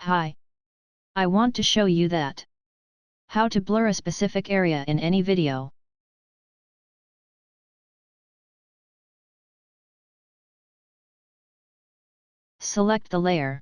Hi. I want to show you that how to blur a specific area in any video. Select the layer.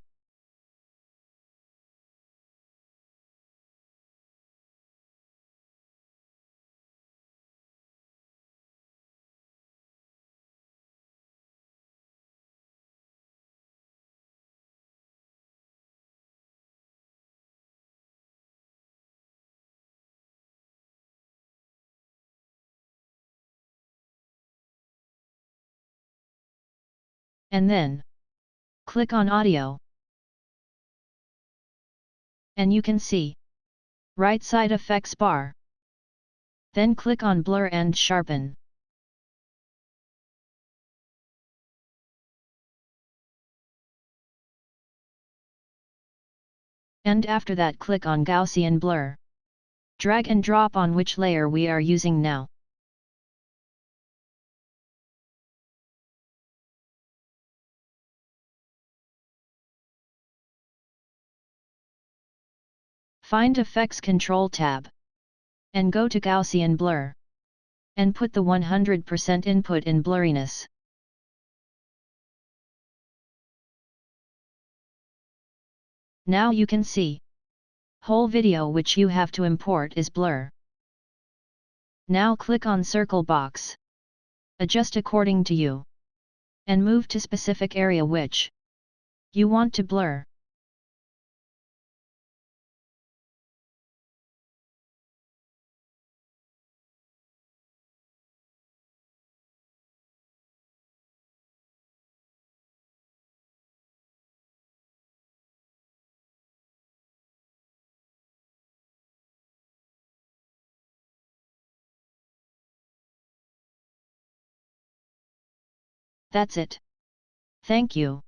And then click on Audio. And you can see right side effects bar. Then click on Blur and Sharpen. And after that click on Gaussian Blur. Drag and drop on which layer we are using now. Find Effects Control tab. And go to Gaussian Blur. And put the 100% input in blurriness. Now you can see whole video which you have to import is blur. Now click on circle box. Adjust according to you. And move to specific area which you want to blur. That's it. Thank you.